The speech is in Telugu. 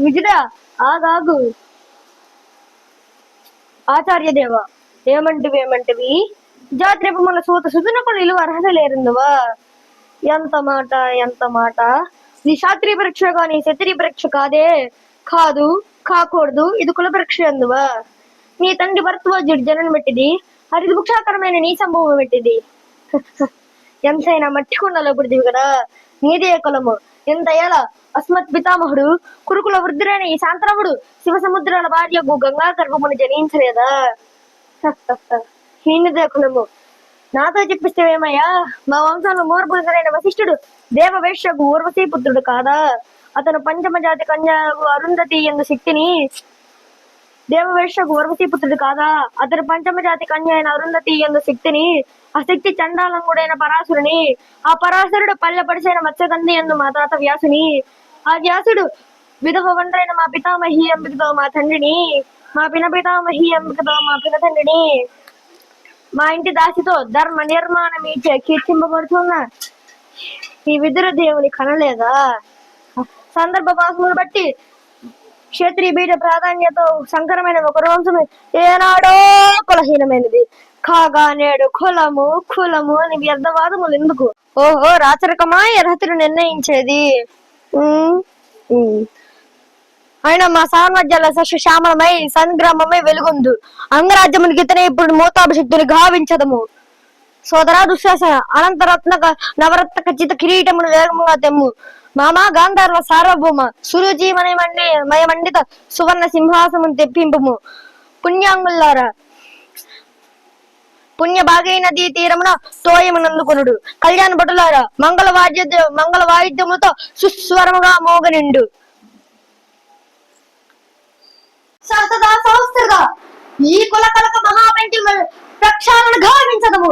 విజుడా ఆగాగు. ఆచార్య దేవ, ఏమంటివి జాత్రేపు మన సూత సుతునకు నిలువ అర్హత లేరుందువా? ఎంత మాట నీ శాస్త్రీయ పరీక్ష గాని క్షత్రియ పరీక్ష కాదే. కాదు, కాకూడదు, ఇది కుల పరీక్ష అందువా? నీ తండ్రి భరద్వాజుడి జనం పెట్టిది, హరిత భుక్షాకరమైన నీ సంభవం పెట్టిది. ఎంతైనా మట్టి కుండలో పుడిదివి కదా, నీదే కులము. ఎంత ఎలా అస్మత్ పితామహుడు కురుకుల వృద్ధుడైన ఈ శాంతరాముడు శివ సముద్రాల భార్యకు గంగా గర్భమును జనించలేదా? ఈయనదే కులము. నాతో చెప్పిస్తేమయ్యా, మా వంశంలో మూర్పురుషుడైన వశిష్ఠుడు దేవవేశ్యకు ఊర్వశీ పుత్రుడు కాదా? అతను పంచమజాతి కన్యకు అరుంధతి ఎందు శక్తిని దేవవేశ్యకు ఊర్వశీ పుత్రుడు కాదా? అతను పంచమజాతి కన్య అయిన అరుంధతి ఎందు శక్తిని, ఆ శక్తి చండాలంగుడైన పరాశురుని, ఆ పరాశరుడు పల్లెపడిసైన మత్స్యగంధి ఎందు మా తాత వ్యాసుని, ఆ వ్యాసుడు విధవ వండ్రైన మా పితామహి అంబికతో మా తండ్రిని, మా పినపితామహి అంబికతో మా పినతండ్రిని, మా ఇంటి దాసితో ధర్మ నిర్మాణం ఇచ్చే కీర్తింపబడుతున్న ఈ విదుర దేవుని కనలేదా? సందర్భ భాషను బట్టి క్షత్రియ బీజ ప్రాధాన్యత సంకరమైన ఒక వంశం ఏనాడో కులహీనమైనది కాగా నేడు కులము అని వ్యర్థవాదములు ఎందుకు? ఓహో, రాచరికమా అర్హతను నిర్ణయించేది? అయినా మా సామ్రాజ్యాల సస్య శ్యామలమై సంగ్రామమై వెలుగొందు అంగరాజ్యమునికి ఇతనే ఇప్పుడు మూతాభిషక్తుని గావించదము. సోదరా దుశ్శాసన, నవరత్న ఖచ్చిత కిరీటమును వేగముగా తెమ్ము. మామా గాంధార్వ సార్వభౌమ, సురుజీమయమండిత సువర్ణ సింహాసమును తెప్పింపుము. పుణ్యాంగులారా, పుణ్య భాగై నదీ తీరమున తోయమునందుకొనుడు. కళ్యాణ భటులారా, మంగళ వాయిద్యములతో సుస్వరముగా మోగనిండు. సహస్రగా ఈ కుల కలక మహాపెంటి ప్రక్షాళన గావించదము.